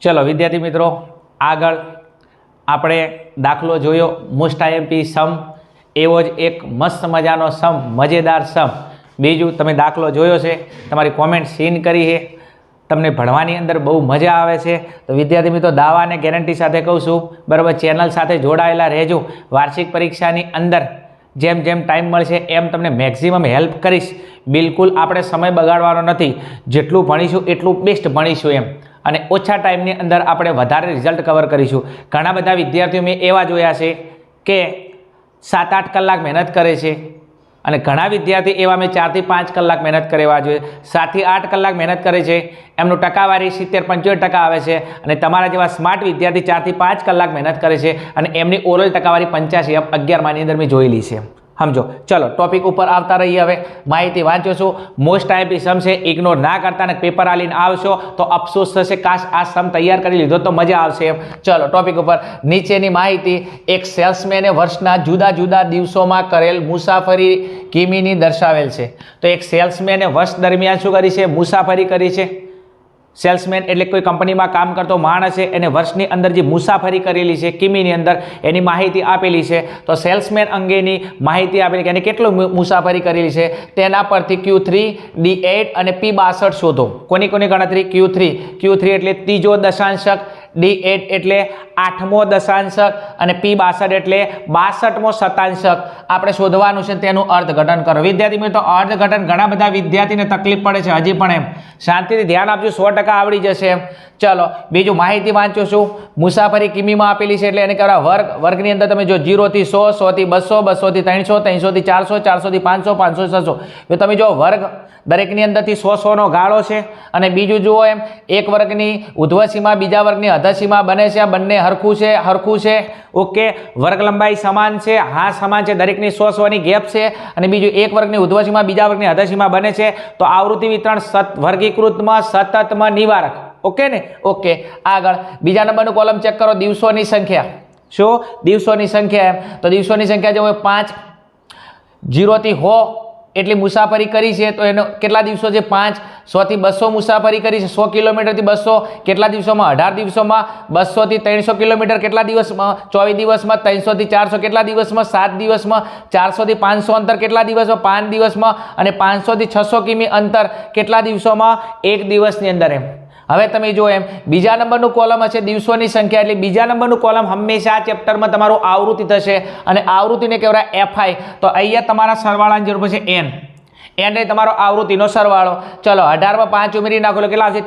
ચલો વિદ્યાર્થી મિત્રો, આગળ આપણે દાખલો જોયો મોસ્ટ આઈએમપી સમ, એવો જ એક મસ્ત મજાનો સમ, મજેદાર સમ. બીજું તમે દાખલો જોયો છે, તમારી કોમેન્ટ સીન કરી છે, તમને ભણવાની અંદર બહુ મજા આવે છે. તો વિદ્યાર્થી મિત્રો, દાવા અને ગેરંટી સાથે કહું છું, બરાબર, ચેનલ સાથે જોડાયેલા રહેજો. વાર્ષિક પરીક્ષાની અંદર જેમ જેમ ટાઈમ મળશે એમ તમને મેક્સિમમ હેલ્પ કરીશ. બિલકુલ આપણે સમય બગાડવાનો નથી, જેટલું ભણીશું એટલું બેસ્ટ ભણીશું એમ, અને ઓછા ટાઈમની અંદર આપણે વધારે રિઝલ્ટ કવર કરીશું. ઘણા બધા વિદ્યાર્થીઓ મેં એવા જોયા છે કે 7-8 કલાક મહેનત કરે છે, અને ઘણા વિદ્યાર્થી એવા મેં 4 થી 5 કલાક મહેનત કરવા જોઈએ. 7 થી 8 કલાક મહેનત કરે છે, એમનું ટકાવારી 70-75% આવે છે, અને તમારા જેવા સ્માર્ટ વિદ્યાર્થી 4 થી 5 કલાક મહેનત કરે છે અને એમની ઓરલ ટકાવારી 85 11માની અંદર મેં જોયેલી છે. સમજો. ચલો ટોપિક ઉપર આવતા રહીએ. હવે માહિતી વાંચો છો, મોસ્ટ આઈએમપી સમ છે, ઇગ્નોર ના કરતા અને પેપર આલીને આવશો તો અફસોસ થશે, કાશ આ સમ તૈયાર કરી લીધો તો મજા આવશે એમ. ચલો ટોપિક ઉપર. નીચેની માહિતી એક સેલ્સમેને વર્ષના જુદા જુદા દિવસોમાં કરેલ મુસાફરી કિમીની દર્શાવેલ છે. તો એક સેલ્સમેને વર્ષ દરમિયાન શું કરી છે? મુસાફરી કરી છે. સેલ્સમેન એટલે કોઈ કંપનીમાં કામ કરતો માણસ છે, એને વર્ષની અંદર જે મુસાફરી કરેલી છે કિમીની અંદર, એની માહિતી આપેલી છે. તો સેલ્સમેન અંગેની માહિતી આપેલી કે એને કેટલું મુસાફરી કરેલી છે, તેના પરથી Q3, D8 અને P62 શોધો. કોની કોની ગણતરી? Q3 એટલે ત્રીજો દશાંશક, D8 એટલે 8મો દશાંશક અને P62 એટલે 62મો શતાંશક આપણે શોધવાનું છે. તેનું અર્થઘટન કરો. વિદ્યાર્થી મિત્રો, અર્થઘટન ઘણા બધા વિદ્યાર્થીને તકલીફ પડે છે હજી પણ, એમ શાંતિથી ધ્યાન આપજો, 100% આવડી જશે એમ. ચલો બીજું માહિતી વાંચો છું. મુસાફરી કિમીમાં આપેલી છે એટલે એને કહેવાય વર્ગની અંદર તમે જો 0 થી 100, 100 થી 200, 200 થી 300, 300 થી 400, 400 થી 500, 500 થી 600. જો તમે જો વર્ગ દરેકની અંદરથી 100 નો ગાળો છે, અને બીજું જુઓ એમ એક વર્ગની ઉધ્વસીમા બીજા વર્ગની અધસીમા બને છે, બંને હરખું છે. ઓકે, વર્ગ લંબાઈ સમાન છે, હા સમાન છે, દરેકની 100 ની ગેપ છે, અને બીજું એક વર્ગની ઉધ્વસીમા બીજા વર્ગની અધસીમા બને છે. તો આવૃત્તિ વિતરણ વર્ગીકૃતમાં સતતમાં નિવારક. ઓકે ને? ઓકે. આગળ બીજા નંબરનું કોલમ ચેક કરો. દિવસોની સંખ્યા. શું? દિવસોની સંખ્યા એમ. તો દિવસોની સંખ્યા જો 5 0 થી 100 એટલી મુસાફરી કરી છે, તો એનો કેટલા દિવસો છે? 5. 100 થી 200 મુસાફરી કરી છે, 100 કિલોમીટરથી 200 કેટલા દિવસોમાં? 18 દિવસોમાં. 200 થી 300 કિલોમીટર કેટલા દિવસમાં? 24 દિવસમાં. 300 થી 400 કેટલા દિવસમાં? 7 દિવસમાં. 400 થી 500 અંતર કેટલા દિવસમાં? 5 દિવસમાં. અને 500 થી 600 કિમી અંતર કેટલા દિવસોમાં? 1 દિવસની અંદર એમ. હવે તમે જો એમ બીજા નંબરનું કોલમ હશે દિવસોની સંખ્યા, એટલે બીજા નંબરનું કોલમ હંમેશા આ ચેપ્ટરમાં તમારું આવૃત્તિ થશે, અને આવૃત્તિને કહેવાય FI. તો અહીંયા તમારા સરવાળાની જરૂર પડશે N એ તમારો આવૃત્તિનો સરવાળો. ચલો 18માં 5 ઉમેરી નાખો એટલે કેટલા આવશે?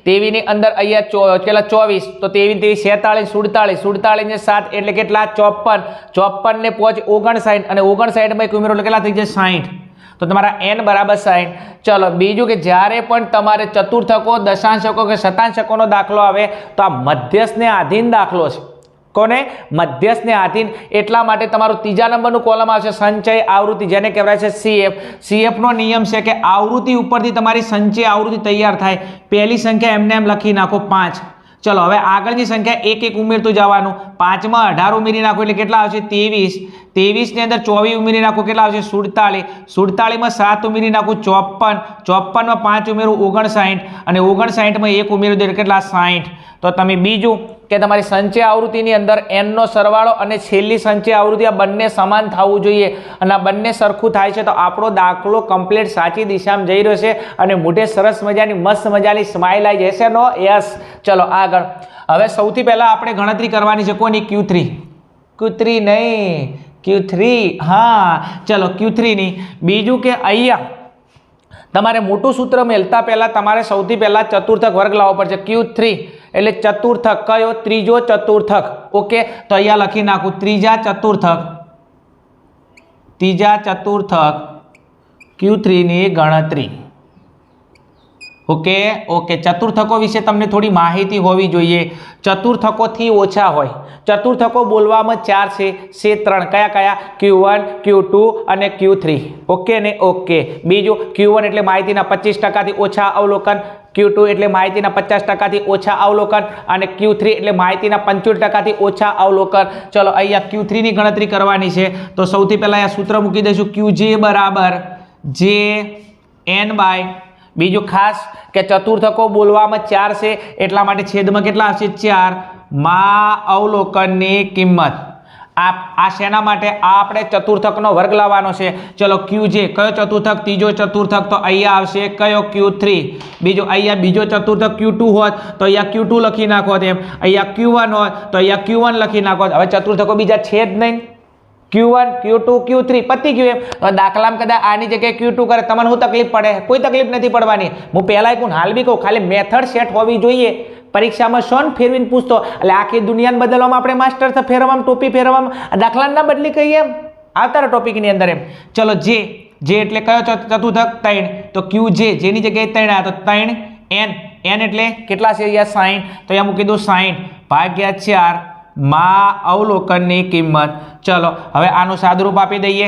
23 ની અંદર અહીંયા કેટલા? 24. તો 23 47 47 ને 7 એટલે કેટલા? 54 ને 5 59, અને 59 એક ઉમેરો એટલે કેટલા થઈ જાય? 60. તો તમારા N બરાબર 60. ચલો બીજું કે જ્યારે પણ તમારે ચતુર્થકો, દશાંશકો કે શતાંશકોનો દાખલો આવે તો આ મધ્યસ્થને આધીન દાખલો છે. કોને? મધ્યસ્થને આધીન. એટલા માટે તમારું ત્રીજા નંબરનું કોલમ આવશે સંચય આવૃત્તિ, જેને કહેવાય છે CF. CF નો નિયમ છે કે આવૃત્તિ ઉપરથી તમારી સંચય આવૃત્તિ તૈયાર થાય. પહેલી સંખ્યા એમને એમ લખી નાખો 5. ચલો હવે આગળની સંખ્યા એક એક ઉમેરતું જવાનું. 5માં 18 ઉમેરી નાખો એટલે કેટલા આવશે? 23. 23 ની અંદર 24 ઉમેરી નાખો કેટલા આવશે? 47. 47માં 7 ઉમેરી નાખું 54. 54માં 5 ઉમેરું 59, અને 59માં 1 ઉમેરી દો કેટલા? 60. તો તમે બીજું કે તમારી સંચય આવૃત્તિની અંદર N નો સરવાળો અને છેલ્લી સંચય આવૃત્તિ આ બંને સમાન થવું જોઈએ, અને આ બંને સરખું થાય છે તો આપણો દાખલો કમ્પ્લીટ સાચી દિશામાં જઈ રહ્યો છે, અને મોઢે સરસ મજાની મસ્ત મજાની સ્માઇલ આવી જશે. નો? યસ. ચલો આગળ. હવે સૌથી પહેલા આપણે ગણતરી કરવાની છે કોની? Q3 નહીં, Q3. હા ચલો Q3 ની. બીજું કે અહીંયા તમારે મોટું સૂત્ર મેળતા પહેલા તમારે સૌથી પહેલા ચતુર્થક વર્ગ લાવવો પડશે. Q3 એટલે ચતુર્થક કયો? ત્રીજો ચતુર્થક. ઓકે, તો અહીંયા લખી નાખું ત્રીજા ચતુર્થક Q3 ની ગણતરી. ઓકે. ચતુર્થકો વિશે તમને થોડી માહિતી હોવી જોઈએ. ચતુર્થકોથી ઓછા હોય. ચતુર્થકો બોલવામાં 4 છે 3. કયા? Q1, Q2 અને Q3. ઓકે ને? ઓકે. બીજું Q1 એટલે માહિતીના 25%થી ઓછા અવલોકન, Q2 એટલે માહિતીના 50%થી ઓછા અવલોકન, અને Q3 એટલે માહિતીના 75%થી ઓછા અવલોકન. ચલો અહીંયા Q3 ની ગણતરી કરવાની છે. તો સૌથી પહેલા આ સૂત્ર મૂકી દઈશું. QJ બરાબર JN/, બીજું ખાસ કે ચતુર્થકો બોલવામાં 4 છે એટલા માટે છેદમાં કેટલા આવશે 4 માં અવલોકનની કિંમત આ શેના માટે આપણે ચતુર્થકનો વર્ગ લાવવાનો છે ચલો QJ કયો ચતુર્થક ત્રીજો ચતુર્થક તો અહીંયા આવશે કયો Q3 બીજો અહીંયા બીજો ચતુર્થક Q2 હોત તો અહીંયા Q2 લખી નાખો તેમ અહીંયા Q1 હોત તો અહીંયા Q1 લખી નાખો હવે ચતુર્થકો બીજા છે જ નહીં Q1 Q2 Q3 પતી ગયું એમ તો દાખલામાં કદાચ આની જગ્યાએ Q2 કરે તમને શું તકલીફ પડે કોઈ તકલીફ નથી પડવાની હું પહેલાં કહું હાલ બી કહું ખાલી મેથડ સેટ હોવી જોઈએ પરીક્ષામાં શોન ફેરવીને પૂછતો એટલે આખી દુનિયાને બદલવામાં આપણે માસ્ટર ફેરવવામાં ટોપી ફેરવવામાં દાખલાને ના બદલી કહીએ એમ આવતા ટોપિકની અંદર એમ ચલો જે એટલે કયો ચતુર્થક 3 તો QJ જેની જગ્યાએ 3 આવ્યા તો 3 n એટલે કેટલા છે અહીંયા 60 તો અહીંયા મૂકી દઉં 60 ભાગ્યા 4 માં અવલોકનની કિંમત ચલો હવે આનું સાદુરૂપ આપી દઈએ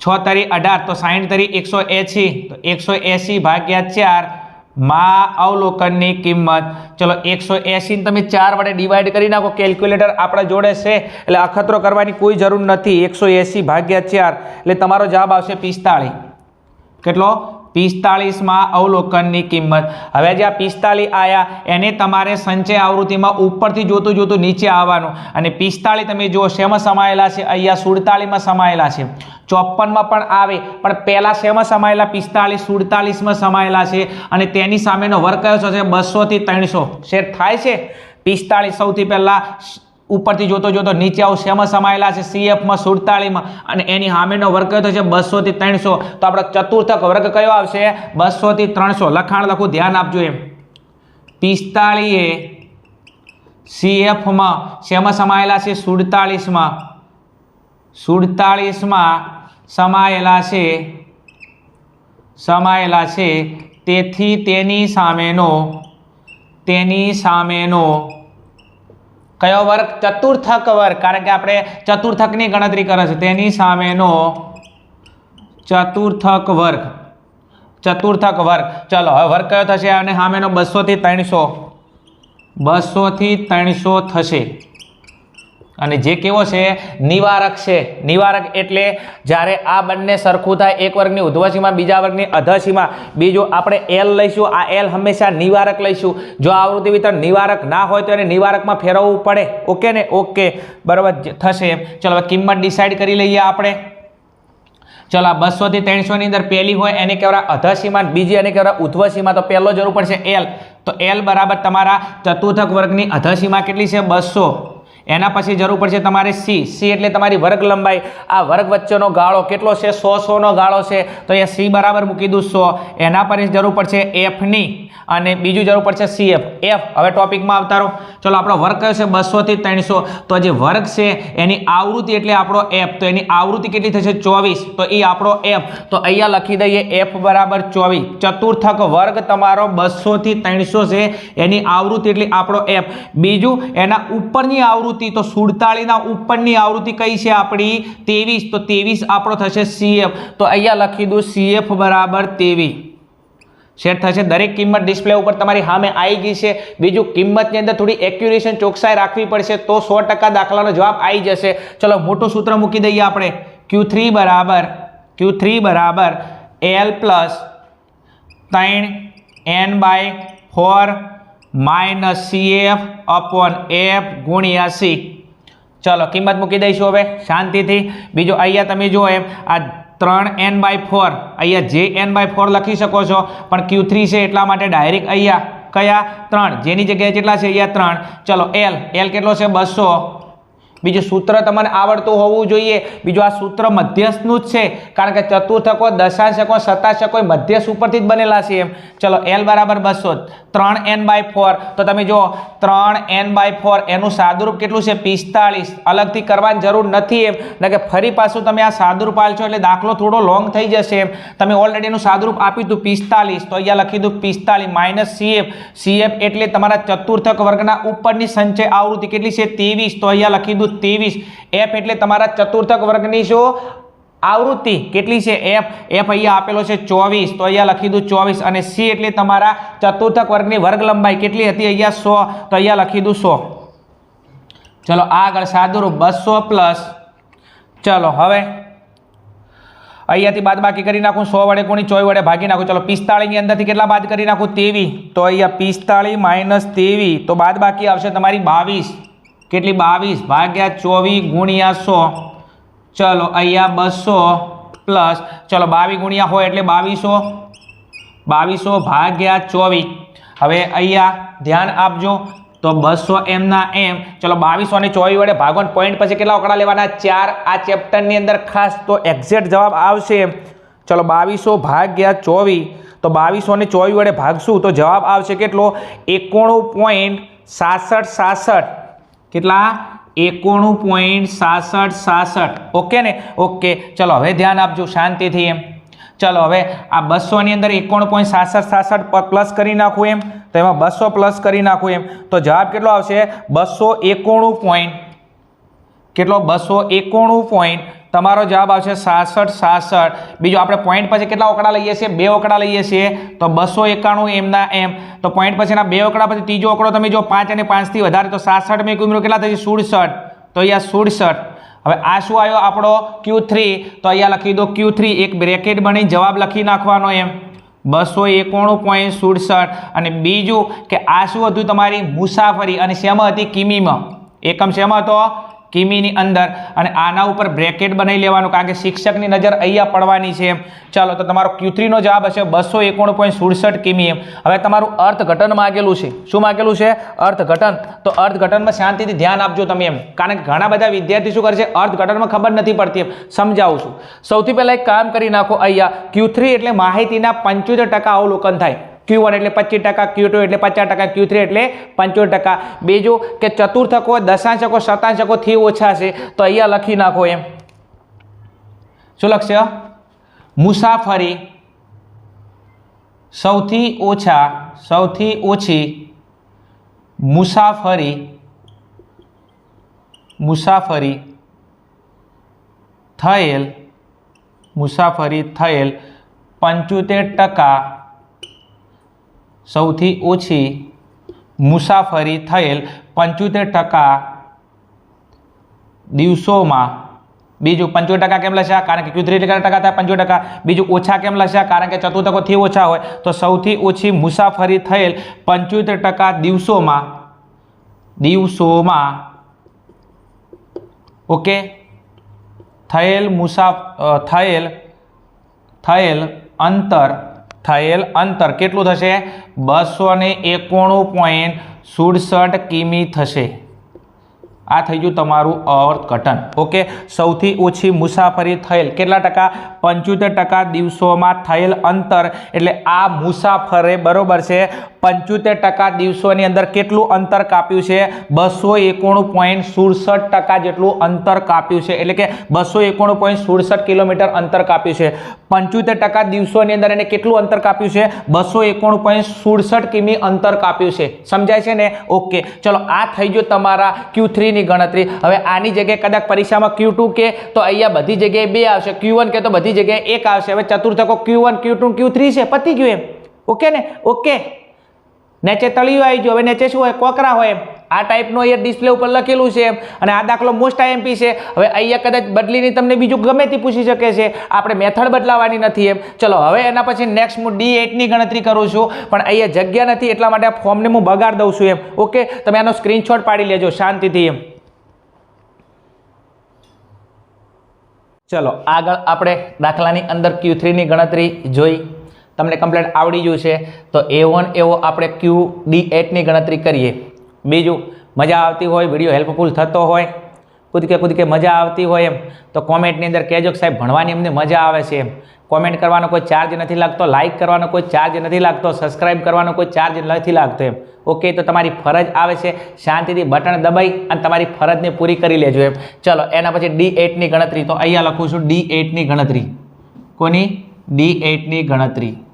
6 તરી 18 તો 60 તરી 180 તો 180 ભાગ્યા 4 માં અવલોકનની કિંમત ચલો 180 તમે 4 વડે ડિવાઈડ કરી નાખો કેલ્ક્યુલેટર આપણા જોડે છે એટલે અખતરો કરવાની કોઈ જરૂર નથી 180 ભાગ્યા 4 એટલે તમારો જવાબ આવશે 45 કેટલો 45 માં અવલોકનની કિંમત હવે જે આ 45 આયા એને તમારે સંચય આવૃત્તિમાં ઉપરથી જોતું નીચે આવવાનું અને 45 તમે જુઓ શેમાં સમાયેલા છે અહીંયા 47 માં સમાયેલા છે 54 માં પણ આવે પણ પહેલા શેમાં સમાયેલા 45 47 માં સમાયેલા છે અને તેની સામેનો વર્ગ કયો છે 200 થી 300 શેર થાય છે 45 સૌથી પહેલા ઉપરથી જોતો નીચે આવું શેમાં સમાયેલા છે CF માં 47 માં અને એની સામેનો વર્ગ કયો છે 200 થી 300 તો આપણો ચતુર્થક વર્ગ કયો આવશે 200 થી 300 લખાણ લખું ધ્યાન આપજો એમ 45 એ CF માં શેમાં સમાયેલા છે 47 માં 47 માં સમાયેલા છે તેથી તેની સામેનો કયો વર્ગ ચતુર્થક વર્ગ કારણ કે આપણે ચતુર્થકની ગણતરી કરે છે તેની સામેનો ચતુર્થક વર્ગ ચલો હવે વર્ગ કયો થશે અને સામેનો 200 થી 300 થશે અને જે કેવો છે નિવારક છે નિવારક એટલે જ્યારે આ બંને સરખું થાય એક વર્ગની ઉધ્વસીમા બીજા વર્ગની અધસીમા બીજું આપણે L લઈશું આ L હંમેશા નિવારક લઈશું જો આવૃત્તિ વિતરણ નિવારક ના હોય તો એને નિવારકમાં ફેરવવું પડે ઓકે ને ઓકે બરાબર થશે ચલો હવે કિંમત ડિસાઈડ કરી લઈએ આપણે ચલો 200 થી 300 ની અંદર પહેલી હોય એને કહેવાય અધસીમા બીજી એને કહેવાય ઉધ્વસીમા તો પહેલો જરૂર પડશે L તો L બરાબર તમારા ચતુર્થક વર્ગની અધસીમા કેટલી છે 200 એના પછી જરૂર પડશે તમારે C એટલે તમારી વર્ગ લંબાઈ આ વર્ગ વચ્ચેનો ગાળો કેટલો છે 100 નો ગાળો છે તો અહીંયા C બરાબર મૂકી દઉં 100 એના પછી જરૂર પડશે F ની અને બીજું જરૂર પડશે CF F હવે ટોપિકમાં આવતા રહો ચલો આપણો વર્ગ કયો છે 200 થી 300 તો જે વર્ગ છે એની આવૃત્તિ એટલે આપણો F તો એની આવૃત્તિ કેટલી થશે 24 તો એ આપણો F તો અહીંયા લખી દઈએ F બરાબર 24 ચતુર્થક વર્ગ તમારો 200 થી 300 છે એની આવૃત્તિ એટલે આપણો F બીજું એના ઉપરની આવૃત્તિ તો 47 ના ઉપરની આવૃત્તિ કઈ છે આપણી 23 તો 23 આપણો થશે CF તો અહીંયા લખી દઉં CF બરાબર 23 સેટ થશે દરેક કિંમત ડિસ્પ્લે ઉપર તમારી સામે આવી ગઈ છે બીજું કિંમતની અંદર થોડી એક્યુરેશન ચોકસાઈ રાખવી પડશે તો 100% દાખલાનો જવાબ આવી જશે ચલો મોટું સૂત્ર મૂકી દઈએ આપણે Q3 બરાબર L plus 3n/4 minus CF upon F ગુણ્યા C ચલો કિંમત મૂકી દઈશું હવે શાંતિથી બીજું અહીંયા તમે જુઓ એમ આ 3n/4 અહીંયા JN/4 લખી શકો છો પણ Q3 છે એટલા માટે ડાયરેક્ટ અહીંયા કયા 3 જેની જગ્યાએ કેટલા છે અહીંયા 3 ચલો L કેટલો છે 200 બીજું સૂત્ર તમને આવડતું હોવું જોઈએ બીજું આ સૂત્ર મધ્યસ્થનું જ છે કારણ કે ચતુર્થકો દશાંશકો શતાંશકો મધ્યસ્થ ઉપરથી જ બનેલા છે એમ ચલો L બરાબર 200 3n/4 તો તમે જો 3n/4 એનું સાદુરૂપ કેટલું છે 45 અલગથી કરવાની જરૂર નથી એમ એટલે કે ફરી પાછું તમે આ સાદુરૂપ આલશો એટલે દાખલો થોડો લોંગ થઈ જશે એમ તમે ઓલરેડી એનું સાદુરૂપ આપ્યું હતું 45 તો અહીંયા લખી દઉં 45 માઇનસ CF એટલે તમારા ચતુર્થક વર્ગના ઉપરની સંચય આવૃત્તિ કેટલી છે 23 તો અહીંયા લખી દઉં 23 F એટલે તમારા ચતુર્થક વર્ગની શું આવૃત્તિ કેટલી છે F અહીંયા આપેલો છે 24 તો અહીંયા લખી દઉં 24 અને C એટલે તમારા ચતુર્થક વર્ગની વર્ગ લંબાઈ કેટલી હતી અહીંયા 100 તો અહીંયા લખી દઉં 100 ચલો આગળ સાદુરૂપ 200 પ્લસ ચલો હવે અહીંયાથી બાદ બાકી કરી નાખું 100 વડે કોની 24 વડે ભાગી નાખું ચલો 45 ની અંદરથી કેટલા બાદ કરી નાખું 23 તો અહીંયા 45 માઇનસ 23 તો બાદ બાકી આવશે તમારી 22 કેટલી 22 ભાગ્યા 24 ગુણ્યા 100 ચલો અહીંયા 200 પ્લસ ચલો 22 ગુણ્યા હોય એટલે 2200 ભાગ્યા 24 હવે અહીંયા ધ્યાન આપજો તો 200 એમના એમ ચલો 2200 ને 24 વડે ભાગો ને પોઈન્ટ પછી કેટલા આંકડા લેવાના 4 આ ચેપ્ટરની અંદર ખાસ તો એક્ઝેક્ટ જવાબ આવશે ચલો 2200 ભાગ્યા 24 તો 2200 ને 24 વડે ભાગશું તો જવાબ આવશે કેટલો 91.6767 કેટલા 91.6767 ઓકે ને ઓકે ચલો હવે ધ્યાન આપજો શાંતિથી એમ ચલો હવે આ 200 ની અંદર 91.6767 પ્લસ કરી નાખું એમ તો એમાં 200 પ્લસ કરી નાખું એમ તો જવાબ કેટલો આવશે 291 કેટલો 291 તમારો જવાબ આવશે 6767 બીજો આપણે પોઈન્ટ પછી કેટલા આંકડા લઈએ છીએ 2 આંકડા લઈએ છીએ તો 291 એમના એમ તો પોઈન્ટ પછીના 2 આંકડા પછી ત્રીજો આંકડો તમે જો 5 અને 5 થી વધારે તો 67 મેં ઉમેરો કેટલા થશે 67 તો અહીંયા 67 હવે આ શું આવ્યો આપણો Q3 તો અહીંયા લખી દો Q3 એક બ્રેકેટ બની જવાબ લખી નાખવાનો એમ 291.67 અને બીજું કે આ શું હતું તમારી મુસાફરી અને શેમાં હતી કિમીમાં એકમ શેમાં હતો કિમીની અંદર અને આના ઉપર બ્રેકેટ બનાવી લેવાનું કારણ કે શિક્ષકની નજર અહીંયા પડવાની છે ચાલો તો તમારો Q3 નો જવાબ હશે 291.67 કિમી એમ હવે તમારું અર્થઘટન માંગેલું છે શું માંગેલું છે અર્થઘટન તો અર્થઘટનમાં શાંતિથી ધ્યાન આપજો તમે એમ કારણ કે ઘણા બધા વિદ્યાર્થી શું કરે છે અર્થઘટનમાં ખબર નથી પડતી એમ સમજાવું છું સૌથી પહેલા એક કામ કરી નાખો અહીંયા Q3 એટલે માહિતીના 75% અવલોકન થાય Q1 એટલે 25%, Q2 એટલે 50%, Q3 એટલે 75%. બીજું કે ચતુર્થકો દશાંશકો શતાંશકો થી ઓછા છે તો અહીંયા લખી નાખો એમ શું લખશે મુસાફરી સૌથી ઓછી મુસાફરી થયેલ 75% સૌથી ઓછી મુસાફરી થયેલ 75% દિવસોમાં બીજું 75% કેમ લખ્યા કારણ કે Q3 કેટલા ટકા થાય 75% બીજું ઓછા કેમ લખ્યા કારણ કે ચતુર્થકોથી ઓછા હોય તો સૌથી ઓછી મુસાફરી થયેલ 75% દિવસોમાં ઓકે થયેલ અંતર કેટલું થશે 291.67 કિમી થશે આ થઈ ગયું તમારું અર્થઘટન ઓકે સૌથી ઓછી મુસાફરી થયેલ કેટલા ટકા 75% દિવસોમાં થયેલ અંતર એટલે આ મુસાફરે બરોબર છે 75% દિવસોની અંદર કેટલું અંતર કાપ્યું છે 291.67% જેટલું અંતર કાપ્યું છે એટલે કે 291.67 કિલોમીટર અંતર કાપ્યું છે 75% દિવસોની અંદર એને કેટલું અંતર કાપ્યું છે 291.67 કિમી અંતર કાપ્યું છે સમજાય છે ને ઓકે ચલો આ થઈ ગયો તમારા Q3 ની ગણતરી હવે આની જગ્યાએ કદાચ પરીક્ષામાં Q2 કે તો અહીંયા બધી જગ્યાએ 2 આવશે Q1 કે તો બધી જગ્યાએ 1 આવશે હવે ચતુર્થકો Q1 Q2 Q3 છે પતી ગયું એમ ઓકે ને ઓકે નીચે તળિયું આવી ગયું હવે નીચે શું હોય કોકરા હોય એમ આ ટાઈપનો અહીંયા ડિસ્પ્લે ઉપર લખેલું છે એમ અને આ દાખલો મોસ્ટ IMP છે હવે અહીંયા કદાચ બદલીને તમને બીજું ગમે તે પૂછી શકે છે આપણે મેથડ બદલાવાની નથી એમ ચલો હવે એના પછી નેક્સ્ટ હું D8 ની ગણતરી કરું છું પણ અહીંયા જગ્યા નથી એટલા માટે આ ફોર્મને હું બગાડ દઉં છું એમ ઓકે તમે આનો સ્ક્રીનશોટ પાડી લેજો શાંતિથી એમ ચલો આગળ આપણે દાખલાની અંદર Q3 ની ગણતરી જોઈ તમને કમ્પ્લીટ આવડી ગયું છે તો A1 એવો આપણે D8 ની ગણતરી કરીએ બીજું મજા આવતી હોય વિડીયો હેલ્પફુલ થતો હોય કૂદકે મજા આવતી હોય એમ તો કોમેન્ટની અંદર કહેજો કે સાહેબ ભણવાની અમને મજા આવે છે એમ કોમેન્ટ કરવાનો કોઈ ચાર્જ નથી લાગતો લાઇક કરવાનો કોઈ ચાર્જ નથી લાગતો સબસ્ક્રાઇબ કરવાનો કોઈ ચાર્જ નથી લાગતો એમ ઓકે તો તમારી ફરજ આવે છે શાંતિથી બટન દબાઈ અને તમારી ફરજને પૂરી કરી લેજો એમ ચલો એના પછી D8 ની ગણતરી તો અહીંયા લખું છું D8 ની ગણતરી કોની D8 ની ગણતરી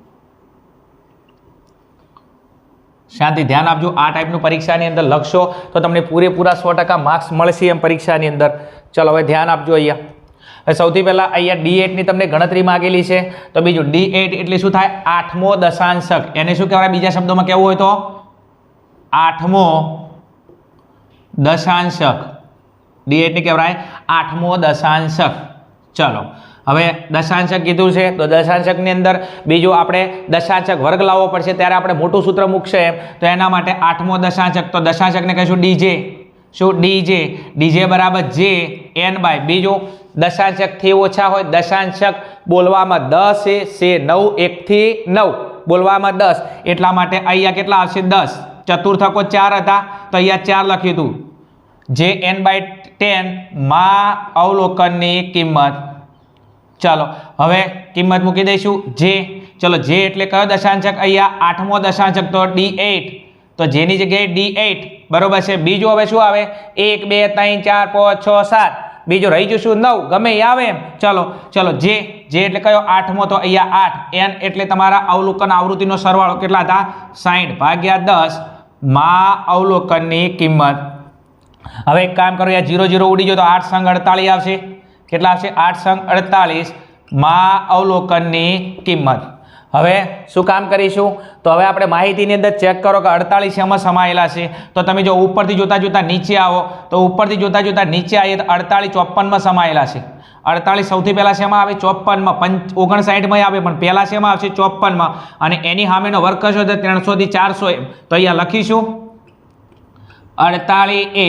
શાંતિ ધ્યાન આપજો આ ટાઈપનું પરીક્ષાની અંદર લખશો તો તમને પૂરેપૂરા 100% માર્ક્સ મળશે એમ પરીક્ષાની અંદર ચલો હવે ધ્યાન આપજો અહીંયા સૌથી પહેલાં અહીંયા D8 ની તમને ગણતરી માંગેલી છે તો બીજું D8 એટલે શું થાય 8મો દશાંશક એને શું કહેવાય બીજા શબ્દોમાં કહેવું હોય તો 8મો દશાંશક D8 ને કહેવાય 8મો દશાંશક ચલો હવે દશાંશક કીધું છે તો દશાંશકની અંદર બીજું આપણે દશાંશક વર્ગ લાવવો પડશે, ત્યારે આપણે મોટું સૂત્ર મૂકશે એમ, તો એના માટે 8મો દશાંશક, તો દશાંશકને કહીશું ડીજે. શું? ડીજે. ડીજે બરાબર જે એન બાય, બીજું દશાંશકથી ઓછા હોય, દશાંશક બોલવામાં 10 છે 9, 1 થી 9 બોલવામાં 10, એટલા માટે અહીંયા કેટલા આવશે? 10. ચતુર્થકો 4 હતા તો અહીંયા 4 લખ્યું હતું. જે n બાય 10 માં અવલોકનની કિંમત. ચાલો હવે કિંમત મૂકી દઈશું જે. ચલો જે એટલે કયો દશાંશક? અહીંયા 8મો દશાંશક, તો D8, તો જેની જગ્યાએ D8 બરોબર છે. બીજું હવે શું આવે? 1 2 3 4 5 6 7, બીજું રહી જશું 9, ગમે એ આવે એમ. ચલો જે એટલે કયો? 8મો, તો અહીંયા 8. n એટલે તમારા અવલોકન આવૃત્તિનો સરવાળો કેટલા હતા? 60 ભાગ્યા 10 માં અવલોકનની કિંમત. હવે એક કામ કરો, યાર 0 0 ઉડી ગયો તો 8 સંગ 48 આવશે. કેટલા આવશે? 8 સંગ 48 માં અવલોકનની કિંમત. હવે શું કામ કરીશું? તો હવે આપણે માહિતીની અંદર ચેક કરો કે 48 એમાં સમાયેલા છે. તો તમે જો ઉપરથી જોતા નીચે આવો, તો ઉપરથી જોતા નીચે આવીએ તો 48 54માં સમાયેલા છે. 48 સૌથી પહેલા શેમાં આવે? 54માં. 59માં આવે, પણ પહેલા શેમાં આવશે? 54માં. અને એની સામેનો વર્ગ કશો તો 300 થી 400 એમ. તો અહીંયા લખીશું 48 એ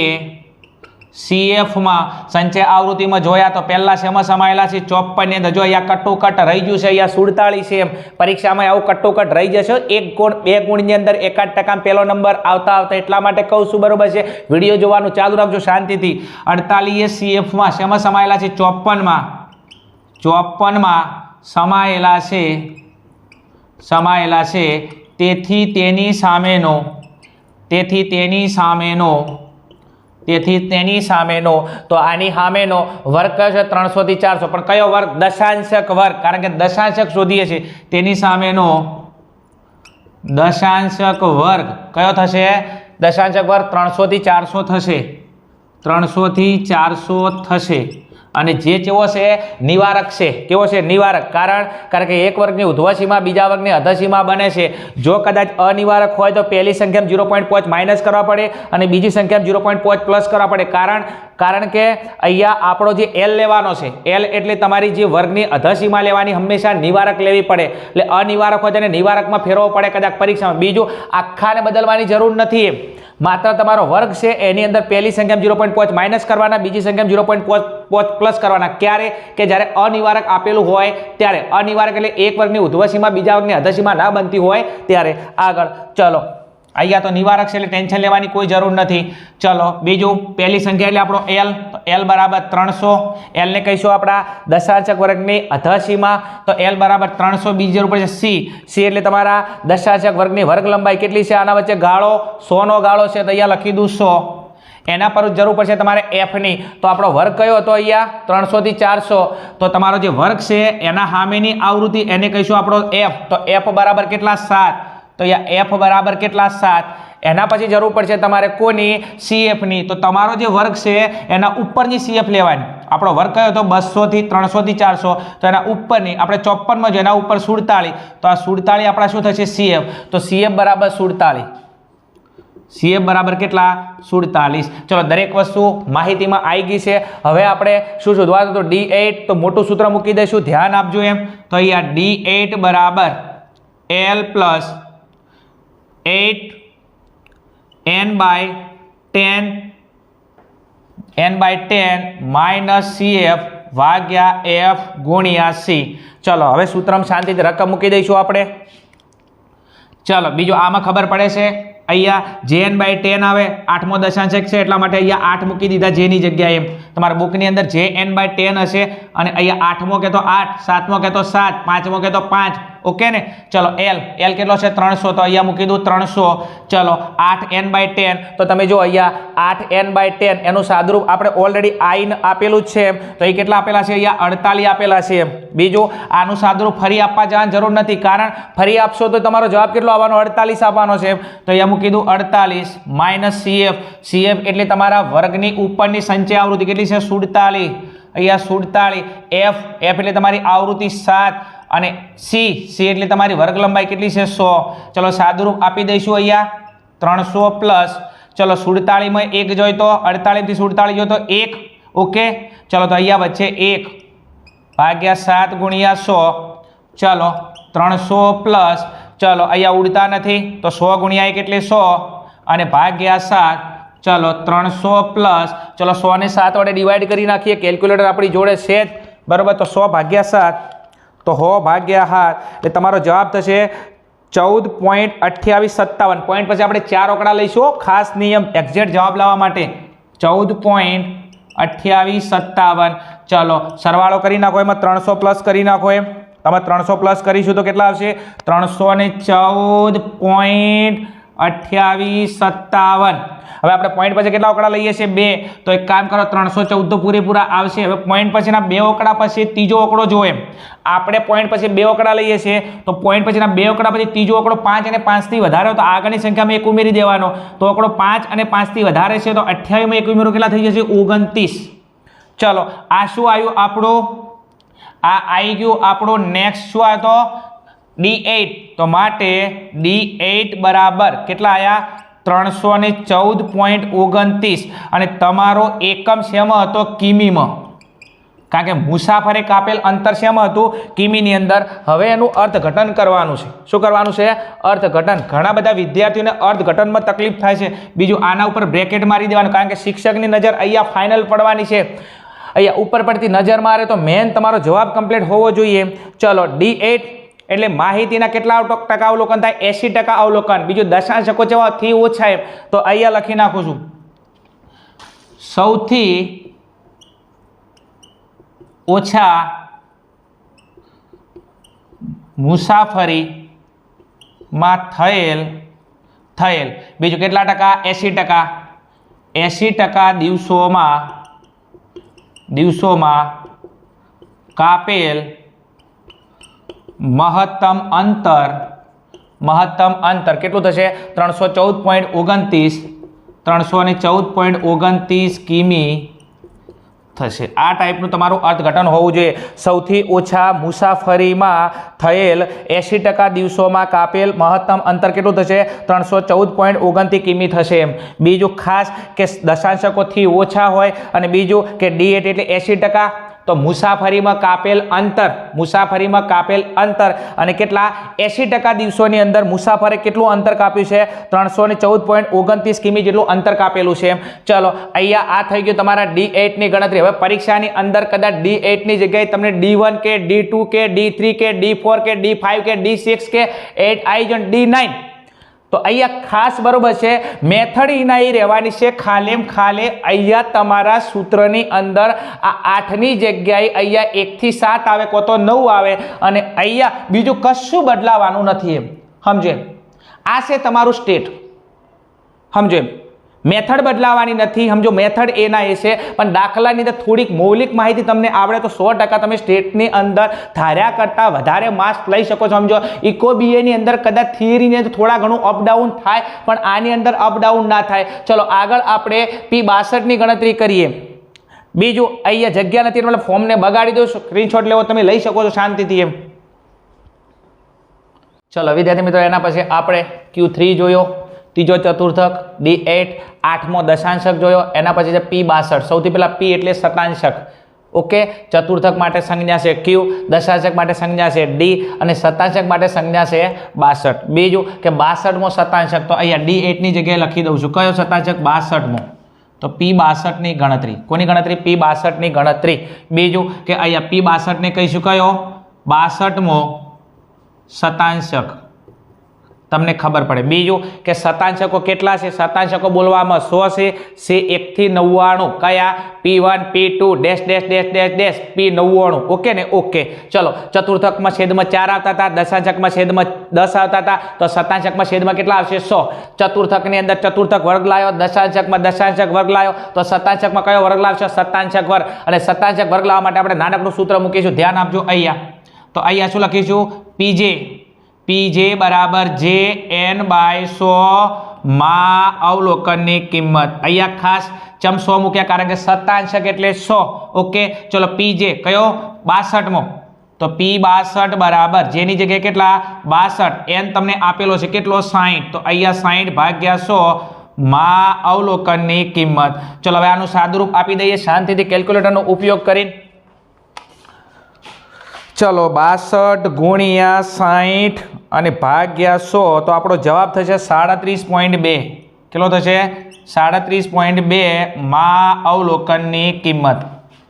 CFમાં સંચય આવૃત્તિમાં જોયા તો પહેલા શેમાં સમાયેલા છે? 54 ની અંદર. જો અહીંયા કટોકટ રહી ગયું છે, અહીંયા 47 છે એમ. પરીક્ષામાં આવું કટોકટ રહી જશે. 1 ગુણ 2 ગુણની અંદર 1% પહેલો નંબર આવતા એટલા માટે કહું છું, બરોબર છે? વિડીયો જોવાનું ચાલુ રાખજો શાંતિથી. 48 એ CFમાં શેમાં સમાયેલા છે? 54માં સમાયેલા છે. તેથી તેની સામેનો તો આની સામેનો વર્ગ કયો છે? 300 થી 400. પણ કયો વર્ગ? દશાંશક વર્ગ, કારણ કે દશાંશક શોધીએ છીએ. તેની સામેનો દશાંશક વર્ગ કયો થશે? દશાંશક વર્ગ 300 થી 400 થશે. 300 થી 400 થશે. અને જે કેવો છે? નિવારક છે. કેવો છે? નિવારક. કારણ કે એક વર્ગની ઉધ્વસીમા બીજા વર્ગની અધસીમા બને છે. જો કદાચ અનિવારક હોય તો પહેલી સંખ્યામાં 0.5 માઇનસ કરવા પડે અને બીજી સંખ્યામાં 0.5 પ્લસ કરવા પડે. કારણ કે અહીંયા આપણો જે L લેવાનો છે, L એટલે તમારી જે વર્ગની અધસીમા લેવાની, હંમેશા નિવારક લેવી પડે. એટલે અનિવારક હોય તેને નિવારકમાં ફેરવવો પડે કદાચ પરીક્ષામાં. બીજું આખાને બદલવાની જરૂર નથી એમ. માત્ર તમારો વર્ગ છે એની અંદર પહેલી સંખ્યામાં 0.5 માઇનસ કરવાના, બીજી સંખ્યામાં 0.5 પ્લસ કરવાના. ક્યારે? કે જ્યારે અનિવારક આપેલું હોય ત્યારે. અનિવારક એટલે એક વર્ગની ઉધ્વસીમા બીજા વર્ગની અધસીમા ના બનતી હોય ત્યારે. આગળ ચલો, અહીંયા તો નિવારક છે એટલે ટેન્શન લેવાની કોઈ જરૂર નથી. ચલો બીજું, પહેલી સંખ્યા એટલે આપણો L, તો L બરાબર 300. L ને કહીશું આપણા દશાંશક વર્ગની અધસીમા, તો L બરાબર 300. બીજી જરૂર પડશે C એટલે તમારા દશાંશક વર્ગની વર્ગ લંબાઈ કેટલી છે? આના વચ્ચે ગાળો 100 નો ગાળો છે, તો અહીંયા લખી દઉં 100. એના પર જરૂર પડશે તમારે F ની, તો આપણો વર્ગ કયો હતો? અહીંયા 300 થી 400. તો તમારો જે વર્ગ છે એના સામેની આવૃત્તિ એને કહીશું આપણો F, તો F બરાબર કેટલા? 7. તો અહીંયા F બરાબર કેટલા? 7. એના પછી જરૂર પડશે તમારે કોની? CF ની. તો તમારો જે વર્ગ છે એના ઉપરની CF લેવાની. આપણો વર્ગ કયો હતો? 200 થી 300 થી 400. તો એના ઉપરની આપણે 54માં જો એના ઉપર 47, તો આ 47 આપણા શું થશે? CF. તો CF બરાબર 47. CF બરાબર કેટલા? 47. ચલો દરેક વસ્તુ માહિતીમાં આવી ગઈ છે. હવે આપણે શું શોધવાનું? તો D8. તો મોટું સૂત્ર મૂકી દઈશું, ધ્યાન આપજો એમ. તો અહીંયા D8 બરાબર L plus 8 n/10 minus CF ભાગ્યા F ગુણ્યા C. ચલો હવે સૂત્રમાં શાંતિથી રકમ મૂકી દઈશું આપણે. ચલો બીજું આમાં ખબર પડે છે, અહીંયા JN/10 આવે, 8મો દશાંશક છે એટલા માટે અહીંયા 8 મૂકી દીધા જેની જગ્યાએ. એમ તમારા બુકની અંદર JN/10 હશે અને અહીંયા 8મો કે તો 8, 7મો કે તો 7, 5મો કે તો 5. ઓકે ને? ચલો L કેટલો છે? 300. તો અહીંયા મૂકી દઉં 300. ચલો 8n/10. તો તમે જો અહીંયા 8n/10 એનું સાદુરૂપ આપણે ઓલરેડી I આપેલું જ છે એમ. તો એ કેટલા આપેલા છે? અહીંયા 48 આપેલા છે એમ. બીજું આનું સાદુરૂપ ફરી આપવા જવાની જરૂર નથી, કારણ ફરી આપશો તો તમારો જવાબ કેટલો આવવાનો? 48 આપવાનો છે એમ. તો અહીંયા મૂકી દઉં 48 માઇનસ CF એટલે તમારા વર્ગની ઉપરની સંચય આવૃત્તિ કેટલી છે? 47. અહીંયા 47. F એટલે તમારી આવૃત્તિ 7 અને C એટલે તમારી વર્ગ લંબાઈ કેટલી છે? 100. ચલો સાદુરૂપ આપી દઈશું અહીંયા 300 પ્લસ. ચલો 47માં 1 જોઈ તો 48 થી 47 જોઈ તો 1. ઓકે, ચલો તો અહીંયા વચ્ચે 1. ભાગ્યા 7 ગુણ્યા 100 ચલો 300 પ્લસ ચલો અહીંયા ઉડતા નથી તો 100 ગુણ્યા 1 એટલે 100 અને ભાગ્યા 7 ચલો 300 પ્લસ ચલો 100 ને 7 વડે ડિવાઈડ કરી નાખીએ કેલ્ક્યુલેટર આપણી જોડે છે જ બરાબર તો 100 ભાગ્યા 7 તો 100 ભાગ્યા 7 એટલે તમારો જવાબ થશે 14.2857 પોઈન્ટ પછી આપણે 4 આંકડા લઈશું ખાસ નિયમ એક્ઝેક્ટ જવાબ લાવવા માટે 14.2857 ચલો સરવાળો કરી નાખો એમાં 300 પ્લસ કરી નાખો એમ તમે 300 પ્લસ કરીશું તો કેટલા આવશે 314.2857 હવે આપણે પોઈન્ટ પછી કેટલા આંકડા લઈએ છીએ 2 તો એક કામ કરો 314 તો પૂરેપૂરા આવશે હવે પોઈન્ટ પછીના 2 આંકડા પછી ત્રીજો આંકડો જોઈએ આપણે પોઈન્ટ પછી 2 આંકડા લઈએ છીએ તો પોઈન્ટ પછીના 2 આંકડા પછી ત્રીજો આંકડો 5 અને 5 થી વધારે તો આગળની સંખ્યામાં 1 ઉમેરી દેવાનો તો આંકડો 5 અને 5 થી વધારે છે તો 28 માં 1 ઉમેરો કેટલા થઈ જશે 29 ચલો આ શું આવ્યું આપણો આ આવી ગયું આપણો નેક્સ્ટ શું આવ્યો D8 તો માટે D8 બરાબર કેટલા આયા 314.29 અને તમારો એકમ શેમાં હતો કિમીમાં કારણ કે મુસાફરે કાપેલ અંતર શેમાં હતું કિમીની અંદર હવે એનું અર્થઘટન કરવાનું છે શું કરવાનું છે અર્થઘટન ઘણા બધા વિદ્યાર્થીઓને અર્થઘટનમાં તકલીફ થાય છે બીજું આના ઉપર બ્રેકેટ મારી દેવાનું કારણ કે શિક્ષકની નજર અહીંયા ફાઇનલ પડવાની છે અહીંયા ઉપર પડતી નજર મારે તો મેન તમારો જવાબ કમ્પ્લીટ હોવો જોઈએ ચલો D8 એટલે માહિતીના કેટલા ટકા અવલોકન થાય 80% અવલોકન બીજું દશાંશકો જેવાથી ઓછા એમ તો અહીંયા લખી નાખું છું સૌથી ઓછા મુસાફરીમાં થયેલ બીજું કેટલા ટકા 80% દિવસોમાં કાપેલ મહત્તમ અંતર કેટલું થશે 314.29 કિમી થશે આ ટાઈપનું તમારું અર્થઘટન હોવું જોઈએ સૌથી ઓછા મુસાફરીમાં થયેલ 80% દિવસોમાં કાપેલ મહત્તમ અંતર કેટલું થશે 314.29 કિમી થશે એમ બીજું ખાસ કે દશાંશકોથી ઓછા હોય અને બીજું કે D8 એટલે 80% તો મુસાફરીમાં કાપેલ અંતર અને કેટલા 80% દિવસોની અંદર મુસાફરે કેટલું અંતર કાપ્યું છે 314.29 કિમી જેટલું અંતર કાપેલું છે ચલો અહીંયા આ થઈ ગયું તમારા D8 ની ગણતરી હવે પરીક્ષાની અંદર કદાચ D8 ની જગ્યાએ તમને D1 કે D2 કે D3 કે D4 કે D5 કે D6 કે 8 આવી જાય D9 તો અહીંયા ખાસ બરોબર છે મેથડ ઇનાઈ રહેવાની છે ખાલેમ ખાલે અહીંયા તમારા સૂત્રની અંદર આ 8 ની જગ્યાએ અહીંયા 1 થી 7 આવે કો તો 9 આવે અને અહીંયા બીજું કશું બદલાવાનું નથી એમ સમજો આ છે તમારું સ્ટેટ સમજો મેથડ બદલાવાની નથી સમજો મેથડ એના એ છે પણ દાખલાની અંદર થોડીક મૌલિક માહિતી તમને આવડે તો 100% તમે સ્ટેટની અંદર ધાર્યા કરતાં વધારે માર્ક્સ લઈ શકો છો સમજો ઇકો બીએની અંદર કદાચ થિયરીની અંદર થોડા ઘણું અપડાઉન થાય પણ આની અંદર અપડાઉન ના થાય ચલો આગળ આપણે P62 ની ગણતરી કરીએ બીજું અહીંયા જગ્યા નથી એટલે ફોર્મને બગાડી દો સ્ક્રીનશોટ લેવો તમે લઈ શકો છો શાંતિથી એમ ચલો વિદ્યાર્થી મિત્રો એના પછી આપણે Q3 જોયો ત્રીજો ચતુર્થક D8 8મો દશાંશક જોયો એના પછી છે P62 સૌથી પહેલા P એટલે શતાંશક ઓકે ચતુર્થક માટે સંજ્ઞા છે Q દશાંશક માટે સંજ્ઞા છે D અને શતાંશક માટે સંજ્ઞા છે 62 બીજું કે 62મો શતાંશક તો અહીંયા D8 ની જગ્યાએ લખી દઉં છું કયો શતાંશક 62મો તો P62 ની ગણતરી કોની ગણતરી P62 ની ગણતરી બીજું કે અહીંયા P62 ને કહીશું કયો 62મો શતાંશક તમને ખબર પડે બીજું કે શતાંશકો કેટલા છે શતાંશકો બોલવામાં 100 છે 1 થી 99 કયા P1 P2 dash dash dash dash dash P99 okay ને ઓકે ચલો ચતુર્થકમાં છેદમાં 4 આવતા હતા દશાંશકમાં છેદમાં 10 આવતા હતા તો શતાંશકમાં છેદમાં કેટલા આવશે 100 ચતુર્થકની અંદર ચતુર્થક વર્ગ લાવ્યો દશાંશકમાં દશાંશક વર્ગ લાવ્યો તો શતાંશકમાં કયો વર્ગ લાવશે શતાંશક વર્ગ અને શતાંશક વર્ગ લાવવા માટે આપણે નાનકડું સૂત્ર મૂકીશું ધ્યાન આપજો અહીંયા તો અહીંયા શું લખીશું PJ બરાબર JN/100 માં અવલોકનની કિંમત અહીંયા ખાસ ચમ 100 મૂક્યા કારણ કે શતાંશક એટલે 100 ઓકે ચલો PJ કયો 62મો તો P62 બરાબર જેની જગ્યાએ કેટલા 62 n તમને આપેલો છે કેટલો 60 તો અહીંયા 60/100 માં અવલોકનની કિંમત ચલો હવે આનું સાદુરૂપ આપી દઈએ શાંતિથી કેલ્ક્યુલેટરનો ઉપયોગ કરીને ચલો 62 ગુણ્યા 60 અને ભાગ્યા 100 તો આપણો જવાબ થશે 37.2. કેટલો થશે? 37.2 માં અવલોકનની કિંમત.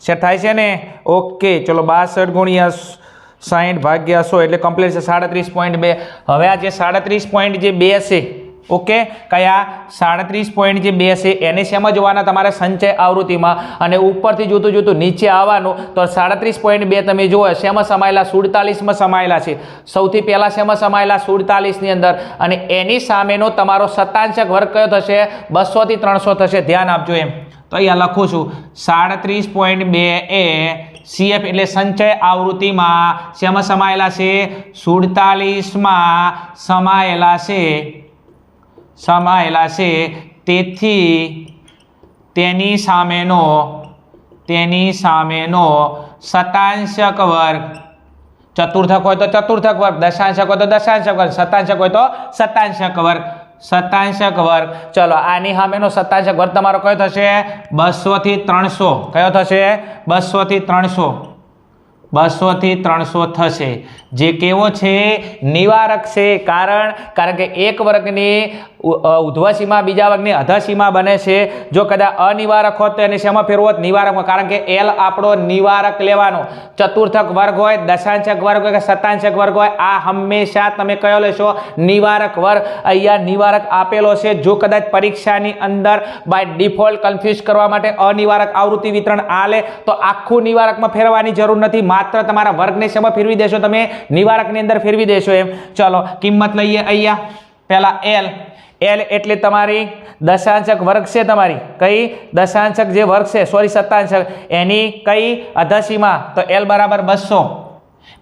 સેટ થાય છે ને? ઓકે, ચલો 62 ગુણ્યા 60 ભાગ્યા 100 એટલે કમ્પ્લીટ છે 37.2. હવે આ જે 37.2 છે, ઓકે, કયા 37.2 છે એને શેમાં જોવાના? તમારે સંચય આવૃત્તિમાં. અને ઉપરથી જોતું નીચે આવવાનું તો 37.2 તમે જુઓ શેમાં સમાયેલા? 47માં સમાયેલા છે. સૌથી પહેલા શેમાં સમાયેલા? 47 ની અંદર. અને એની સામેનો તમારો શતાંશક વર્ગ કયો થશે? 200 થી 300 થશે. ધ્યાન આપજો એમ. તો અહીંયા લખું છું 37.2 એ CF એટલે સંચય આવૃત્તિમાં શેમાં સમાયેલા છે? 47માં સમાયેલા છે. તેથી તેની સામેનો શતાંશક વર્ગ, ચતુર્થક હોય તો ચતુર્થક વર્ગ, દશાંશક હોય તો દશાંશક વર્ગ, શતાંશક હોય તો શતાંશક વર્ગ. ચલો આની સામેનો શતાંશક વર્ગ તમારો કયો થશે? 200 થી 300. કયો થશે? 200 થી 300 થશે. જે કેવો છે? નિવારક છે. કારણ કે એક વર્ગની ઉધ્વસીમા બીજા વર્ગની અધસીમા બને છે. જો કદાચ અનિવારક હોત તો એને શેમાં ફેરવો હોત? નિવારકમાં. કારણ કે L આપણો નિવારક લેવાનો. ચતુર્થક વર્ગ હોય, દશાંશક વર્ગ હોય કે શતાંશક વર્ગ હોય, આ હંમેશા તમે કયો લેશો? નિવારક વર્ગ. અહીંયા નિવારક આપેલો છે. જો કદાચ પરીક્ષાની અંદર બાય ડિફોલ્ટ કન્ફ્યુઝ કરવા માટે અનિવારક આવૃત્તિ વિતરણ આલે તો આખું નિવારકમાં ફેરવાની જરૂર નથી. માત્ર તમારા વર્ગને શેમાં ફેરવી દેશો? તમે નિવારકની અંદર ફેરવી દેશો એમ. ચલો કિંમત લઈએ. અહીંયા પહેલા L એટલે તમારી દશાંશક વર્ગ છે. તમારી કઈ દશાંશક જે વર્ગ છે, સોરી શતાંશક, એની કઈ અધસીમા? તો L બરાબર 200.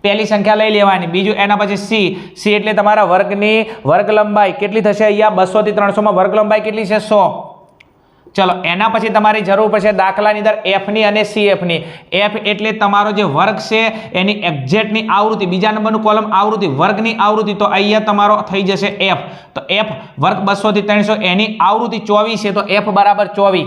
પહેલી સંખ્યા લઈ લેવાની. બીજું એના પછી C એટલે તમારા વર્ગની વર્ગ લંબાઈ કેટલી થશે? અહીંયા 200 થી 300 માં વર્ગ લંબાઈ કેટલી છે? 100. ચલો એના પછી તમારી જરૂર પડશે દાખલાની અંદર F ની અને CF ની. F એટલે તમારો જે વર્ગ છે એની એક્ઝેક્ટની આવૃત્તિ, બીજા નંબરનું કોલમ આવૃત્તિ, વર્ગની આવૃત્તિ. તો અહીંયા તમારો થઈ જશે F. તો F વર્ગ 200 થી 300 એની આવૃત્તિ 24 છે. તો F બરાબર 24.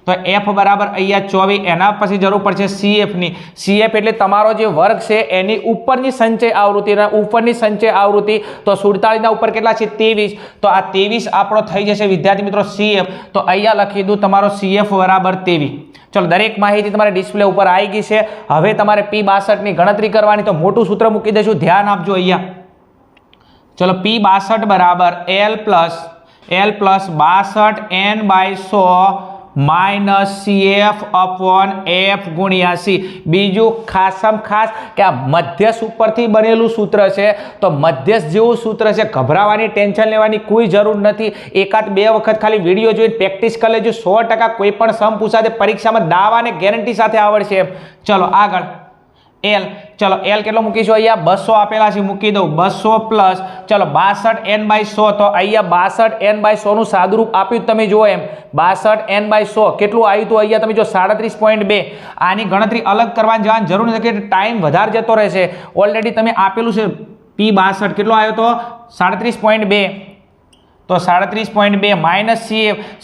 તો F બરાબર અહીંયા 24. એના પછી જરૂર પડશે CF ની. CF એટલે તમારો જે વર્ગ છે એની ઉપરની સંચય આવૃત્તિ. ઉપરની સંચય આવૃત્તિ તો 47 ના ઉપર કેટલા છે? 23. તો આ 23 આપણો થઈ જશે વિદ્યાર્થી મિત્રો CF. તો અહીંયા લખી દઉં તમારો CF બરાબર 23. ચલો દરેક માહિતી તમારે ડિસ્પ્લે ઉપર આવી ગઈ છે. હવે તમારે P62 ની ગણતરી કરવાની. તો મોટું સૂત્ર મૂકી દઈશું. ધ્યાન આપજો અહીંયા. ચલો P62 બરાબર L plus 62 N/100 minus CF upon F ગુણ્યા C. બીજું ખાસ કે આ મધ્યસ્થ ઉપરથી બનેલું સૂત્ર છે. તો મધ્યસ્થ જેવું સૂત્ર છે. ગભરાવાની, ટેન્શન લેવાની કોઈ જરૂર નથી. એકાદ બે વખત ખાલી વિડીયો જોઈને પ્રેક્ટિસ કરી લેજો. 100% કોઈ પણ સમ પૂછાશે પરીક્ષામાં દાવાને ગેરંટી સાથે આવડશે. ચલો આગળ L. ચલો L કેટલો મૂકીશું? અહીંયા 200 આપેલા છે, મૂકી દઉં. 200 પ્લસ ચલો 62 N/100. તો અહીંયા 62 N/100 નું સાદુરૂપ આપ્યું તમે જુઓ એમ. 62 N/100 કેટલું આવ્યું હતું? અહીંયા તમે જો 37.2. આની ગણતરી અલગ કરવાની જવાની જરૂર નથી કે ટાઈમ વધારે જતો રહેશે. ઓલરેડી તમે આપેલું છે P62 કેટલો આવ્યો તો? 37.2. તો 37.2 માઇનસ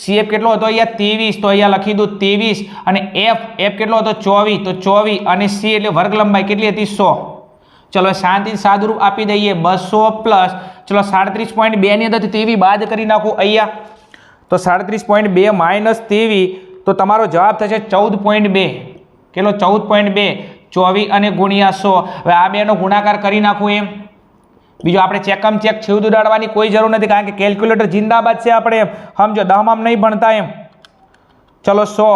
CF કેટલો હતો? અહીંયા 23. તો અહીંયા લખી દઉં 23. અને F કેટલો હતો? 24. તો 24 અને C એટલે વર્ગ લંબાઈ કેટલી હતી? 100. ચલો શાંતિથી સાદુરૂપ આપી દઈએ. 200 પ્લસ ચલો 37.2 ની અંદરથી 23 બાદ કરી નાખું અહીંયા. તો 37.2 માઇનસ 23 તો તમારો જવાબ થશે 14.2. કેટલો? 14.2. 24 અને ગુણ્યા 100. હવે આ બેનો ગુણાકાર કરી નાખું એમ. બીજું આપણે ચેકમ ચેક છેવટ ઉડાડવાની કોઈ જરૂર નથી. કારણ કે કેલ્ક્યુલેટર જિંદાબાદ છે. આપણે એમ સમજો, દહમામ નહીં ભણતા એમ. ચલો 100.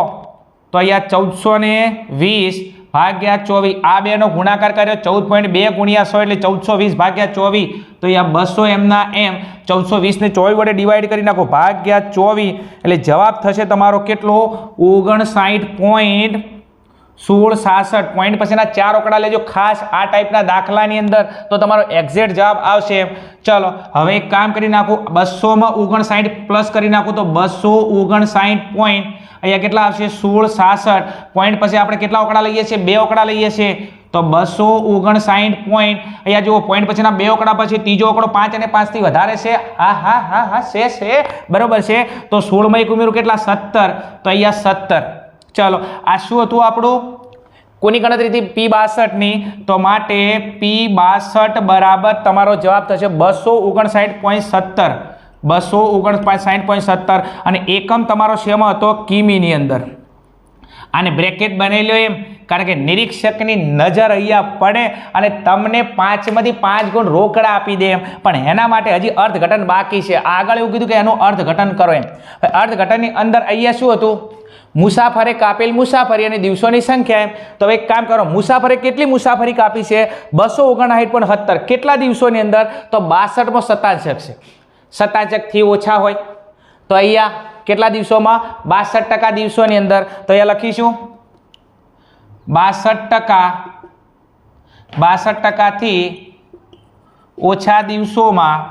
તો અહીંયા 1420 ભાગ્યા 24. આ બેનો ગુણાકાર કર્યો. 14.2 ગુણ્યા 100 એટલે 1420 ભાગ્યા 24. તો અહીંયા 200 એમના એમ 1420 ને 24 વડે ડિવાઈડ કરી નાખો ભાગ્યા 24. એટલે જવાબ થશે તમારો કેટલો? 59.16. પોઈન્ટ પછીના 4 ઓકડા લેજો ખાસ આ ટાઈપના દાખલાની અંદર. તો તમારો એક્ઝેક્ટ જવાબ આવશે. ચલો હવે એક કામ કરી નાખું. 200 માં 59 પ્લસ કરી નાખું તો 259 પોઈન્ટ. અહીંયા કેટલા આવશે? 1666. પોઈન્ટ પછી આપણે કેટલા ઓકડા લઈએ છીએ? 2 ઓકડા લઈએ છીએ. તો 259 પોઈન્ટ. અહીંયા જુઓ પોઈન્ટ પછીના 2 ઓકડા પછી ત્રીજો ઓકડો 5 અને 5 થી વધારે છે. હા છે બરોબર છે. તો 16 માં એક ઉમેરું કેટલા? 17. તો અહીંયા 17. ચલો આ શું હતું આપણું? કોની ગણતરીથી P62ની તો માટે P62 બરાબર તમારો જવાબ થશે 259.17 259.17 અને એકમ તમારો શેમાં હતો કિમીની અંદર આને બ્રેકેટ બનાવી લો એમ કારણ કે નિરીક્ષકની નજર અહીંયા પડે અને તમને 5 માંથી 5 ગુણ રોકડા આપી દે એમ પણ એના માટે હજી અર્થઘટન બાકી છે આગળ એવું કીધું કે એનું અર્થઘટન કરો એમ અર્થઘટનની અંદર અહીંયા શું હતું મુસાફરે કાપેલ મુસાફરી અને દિવસોની સંખ્યા એમ તો હવે એક કામ કરો મુસાફરે કેટલી મુસાફરી કાપી છે 259.17 કેટલા દિવસોની અંદર તો 62મો શતાંશક છે શતાંશકથી ઓછા હોય તો અહીંયા કેટલા દિવસોમાં 62% દિવસોની અંદર તો અહીંયા લખીશું 62%થી ઓછા દિવસોમાં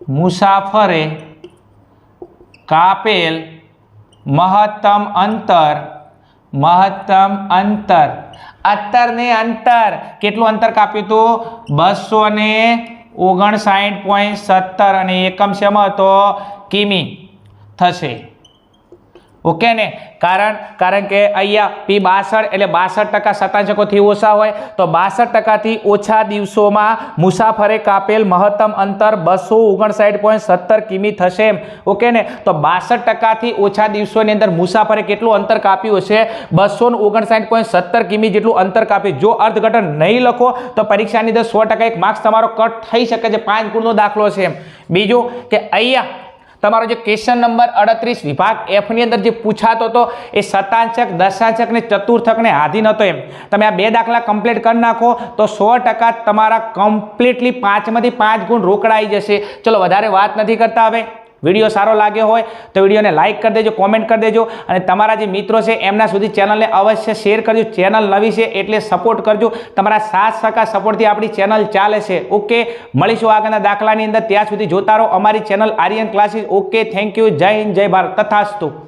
મુસાફરે કાપેલ મહત્તમ અંતર અંતર કેટલું અંતર કાપ્યું હતું 259.17 અને એકમ શેમાં હતો કિમી થશે ઓકે ને કારણ કે અહીંયા P62 એટલે 62% શતાંશકોથી ઓછા હોય તો 62%થી ઓછા દિવસોમાં મુસાફરે કાપેલ મહત્તમ અંતર 259.17 કિમી થશે ઓકે ને તો 62%થી ઓછા દિવસોની અંદર મુસાફરે કેટલું અંતર કાપ્યું હશે 259.17 કિમી જેટલું અંતર કાપ્યું જો અર્થઘટન નહીં લખો તો પરીક્ષાની અંદર 100% એક માર્ક્સ તમારો કટ થઈ શકે છે 5 ગુણનો દાખલો છે બીજું કે અહીંયા તમારો જે ક્વેશ્ચન નંબર 38 વિભાગ F ની અંદર જે પૂછાતો હતો એ શતાંશક દશાંશક ને ચતુર્થક ને આધીન હતો એમ તમે આ બે દાખલા કમ્પ્લીટ કરી નાખો તો 100% તમારા કમ્પ્લીટલી 5 માંથી 5 ગુણ રોકડા આવી જશે ચલો વધારે વાત નથી કરતા હવે વિડીયો સારો લાગ્યો હોય તો વિડીયોને લાઇક કરી દેજો કોમેન્ટ કરી દેજો અને તમારા જે મિત્રો છે એમના સુધી ચેનલને અવશ્ય શેર કરજો ચેનલ નવી છે એટલે સપોર્ટ કરજો તમારા 7% સપોર્ટથી આપણી ચેનલ ચાલે છે ઓકે મળીશું આગળના દાખલાની અંદર ત્યાં સુધી જોતા રહો અમારી channel Aryan classes okay thank you Jai Hind જય ભારત તથાસ્તુ